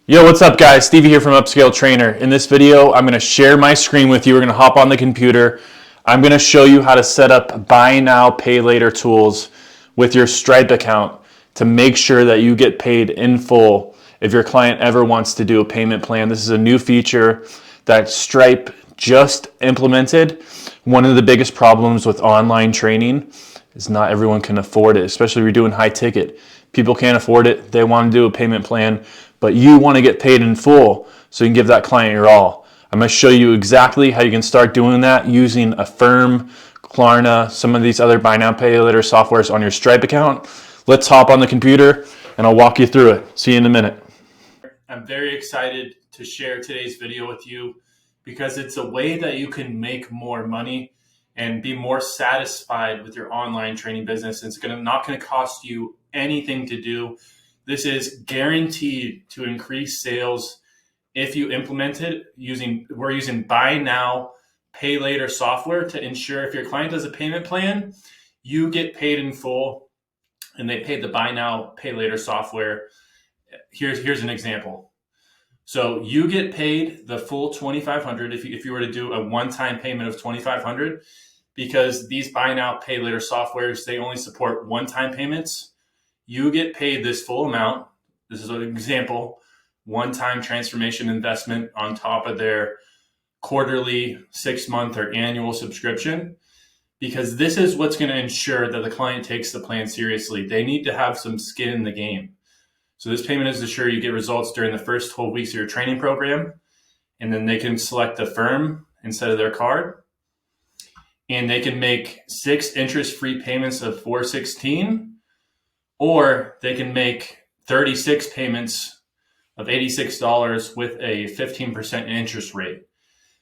Yo, what's up guys? Stevie here from Upscale Trainer. In this video, I'm gonna share my screen with you. We're gonna hop on the computer. I'm gonna show you how to set up buy now, pay later tools with your Stripe account to make sure that you get paid in full if your client ever wants to do a payment plan. This is a new feature that Stripe just implemented. One of the biggest problems with online training is not everyone can afford it, especially if you're doing high ticket. People can't afford it. They want to do a payment plan, but you want to get paid in full so you can give that client your all. I'm going to show you exactly how you can start doing that using Affirm, Klarna, some of these other buy now, pay later softwares on your Stripe account. Let's hop on the computer and I'll walk you through it. See you in a minute. I'm very excited to share today's video with you because it's a way that you can make more money and be more satisfied with your online training business. It's not going to cost you anything to do. This is guaranteed to increase sales if you implement it. We're using buy now, pay later software to ensure if your client does a payment plan, you get paid in full and they pay the buy now, pay later software. Here's an example. So you get paid the full $2,500 if you were to do a one-time payment of $2,500, because these buy now, pay later softwares, they only support one-time payments. You get paid this full amount. This is an example, one-time transformation investment on top of their quarterly, 6-month, or annual subscription, because this is what's going to ensure that the client takes the plan seriously. They need to have some skin in the game. So this payment is to ensure you get results during the first 12 weeks of your training program, and then they can select Affirm instead of their card, and they can make 6 interest-free payments of $416. Or they can make 36 payments of $86 with a 15% interest rate.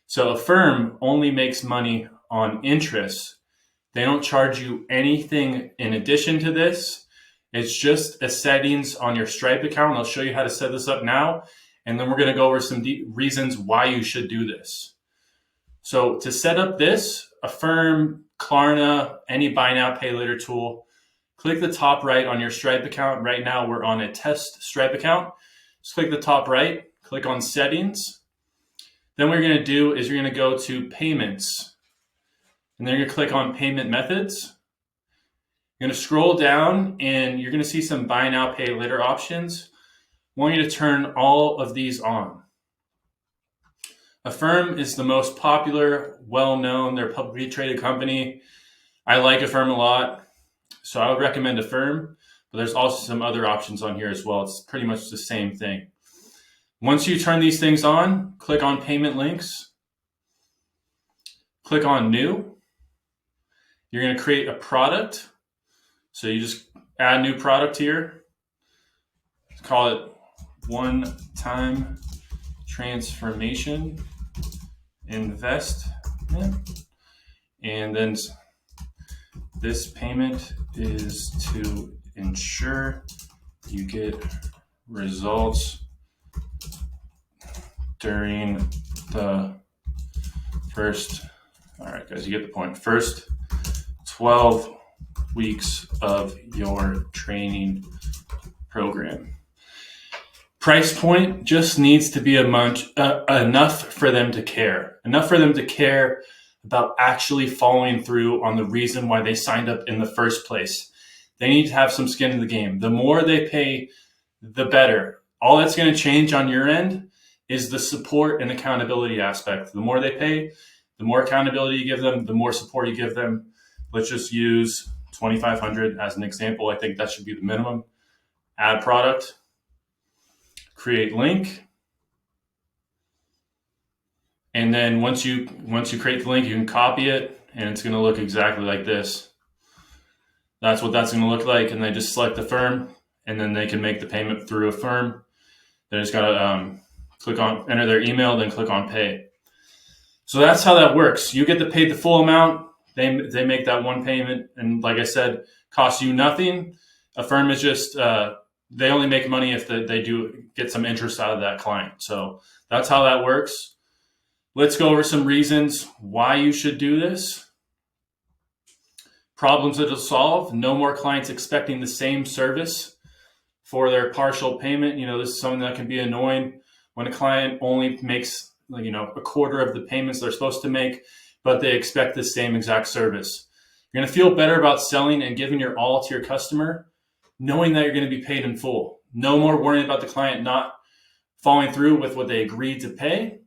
So Affirm only makes money on interest. They don't charge you anything in addition to this. It's just a settings on your Stripe account. I'll show you how to set this up now. And then we're going to go over some reasons why you should do this. So to set up this, Affirm, Klarna, any buy now, pay later tool, click the top right on your Stripe account. Right now we're on a test Stripe account. Just click the top right, click on settings. Then what you're going to do is you're going to go to payments. And then you're going to click on payment methods. You're going to scroll down and you're going to see some buy now, pay later options. I want you to turn all of these on. Affirm is the most popular, well-known. They're a publicly traded company. I like Affirm a lot. So I would recommend Affirm, but there's also some other options on here as well. It's pretty much the same thing. Once you turn these things on, click on payment links. Click on new. You're going to create a product. So you just add new product here. Call it one-time transformation investment. And then this payment is to ensure you get results during the first, all right guys, you get the point, first 12 weeks of your training program. Price point just needs to be enough for them to care. Enough for them to care about actually following through on the reason why they signed up in the first place. They need to have some skin in the game. The more they pay, the better. All that's going to change on your end is the support and accountability aspect. The more they pay, the more accountability you give them, the more support you give them. Let's just use $2,500 as an example. I think that should be the minimum. Add product, create link. And then once you create the link, you can copy it and it's going to look exactly like this. That's what that's going to look like. And they just select Affirm and then they can make the payment through Affirm. They just got to click on, enter their email, then click on pay. So that's how that works. You get to pay the full amount. They make that one payment. And like I said, costs you nothing. Affirm is just, they only make money if they do get some interest out of that client. So that's how that works. Let's go over some reasons why you should do this. Problems it'll solve: no more clients expecting the same service for their partial payment. This is something that can be annoying when a client only makes, a quarter of the payments they're supposed to make, but they expect the same exact service. You're going to feel better about selling and giving your all to your customer, knowing that you're going to be paid in full. No more worrying about the client not following through with what they agreed to pay.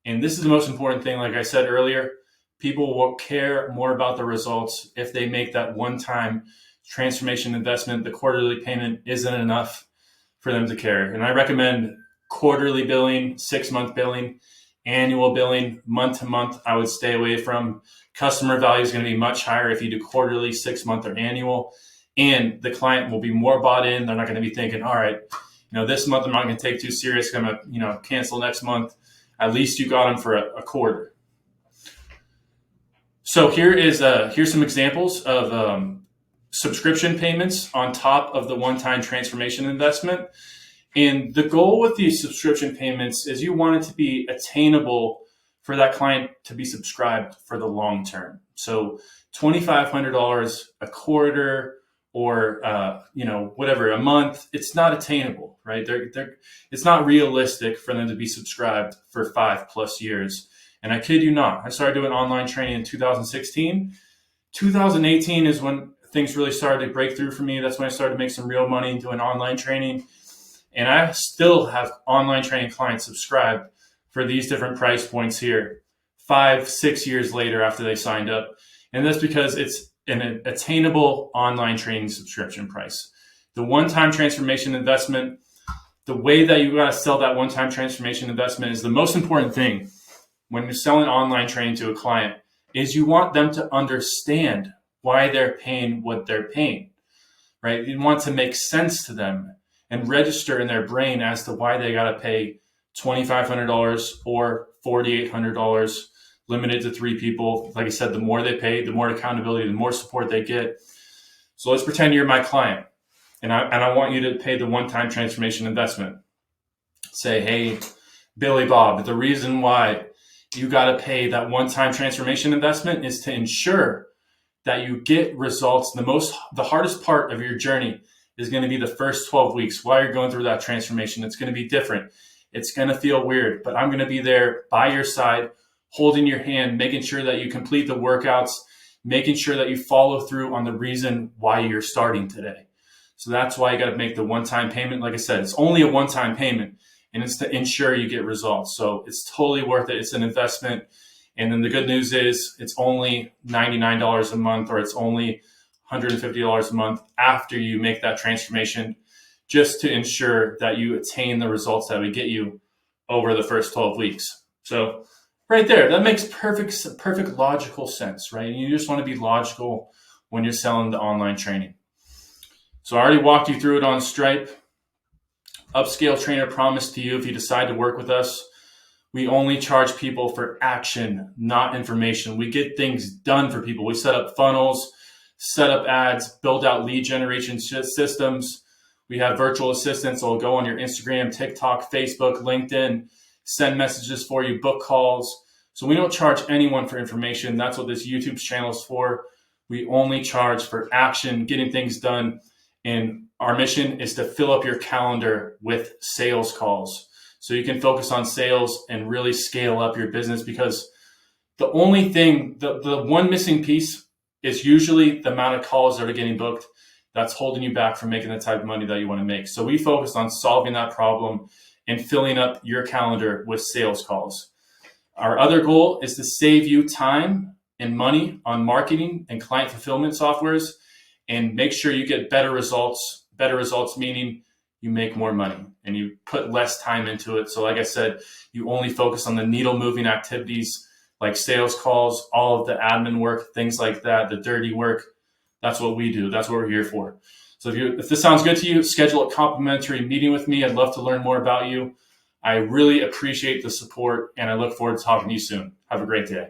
And this is the most important thing. Like I said earlier, people will care more about the results if they make that one-time transformation investment. The quarterly payment isn't enough for them to care. And I recommend quarterly billing, 6-month billing, annual billing. Month to month, I would stay away from. Customer value is going to be much higher if you do quarterly, 6-month, or annual. And the client will be more bought in. They're not going to be thinking, all right, this month I'm not going to take too serious. I'm going to, cancel next month. At least you got them for a quarter. So here's some examples of subscription payments on top of the one-time transformation investment. And the goal with these subscription payments is you want it to be attainable for that client to be subscribed for the long term. So $2,500 a quarter or whatever, a month, it's not attainable, right? It's not realistic for them to be subscribed for 5+ years. And I kid you not, I started doing online training in 2016. 2018 is when things really started to break through for me. That's when I started to make some real money doing online training. And I still have online training clients subscribed for these different price points here, 5-6 years later after they signed up. And that's because it's an attainable online training subscription price. The one-time transformation investment, the way that you got to sell that one-time transformation investment is the most important thing when you're selling online training to a client is you want them to understand why they're paying what they're paying, right? You want to make sense to them and register in their brain as to why they got to pay $2,500 or $4,800 limited to 3 people. Like I said, the more they pay, the more accountability, the more support they get. So let's pretend you're my client and I want you to pay the one-time transformation investment. Say, hey, Billy Bob, the reason why you got to pay that one-time transformation investment is to ensure that you get results. The hardest part of your journey is going to be the first 12 weeks while you're going through that transformation. It's going to be different. It's going to feel weird, but I'm going to be there by your side, holding your hand, making sure that you complete the workouts, making sure that you follow through on the reason why you're starting today. So that's why you got to make the one-time payment. Like I said, it's only a one-time payment and it's to ensure you get results. So it's totally worth it. It's an investment. And then the good news is it's only $99 a month, or it's only $150 a month after you make that transformation, just to ensure that you attain the results that we get you over the first 12 weeks. So right there, that makes perfect logical sense, right? And you just want to be logical when you're selling the online training. So I already walked you through it on Stripe. Upscale Trainer promised to you, if you decide to work with us, we only charge people for action, not information. We get things done for people. We set up funnels, set up ads, build out lead generation systems. We have virtual assistants that will go on your Instagram, TikTok, Facebook, LinkedIn, send messages for you, book calls. So we don't charge anyone for information. That's what this YouTube channel is for. We only charge for action, getting things done. And our mission is to fill up your calendar with sales calls so you can focus on sales and really scale up your business, because the only thing, the one missing piece is usually the amount of calls that are getting booked that's holding you back from making the type of money that you want to make. So we focus on solving that problem and filling up your calendar with sales calls. Our other goal is to save you time and money on marketing and client fulfillment softwares and make sure you get better results. Better results meaning you make more money and you put less time into it. So like I said, you only focus on the needle moving activities like sales calls, all of the admin work, things like that, the dirty work. That's what we do. That's what we're here for. So if this sounds good to you, schedule a complimentary meeting with me. I'd love to learn more about you. I really appreciate the support and I look forward to talking to you soon. Have a great day.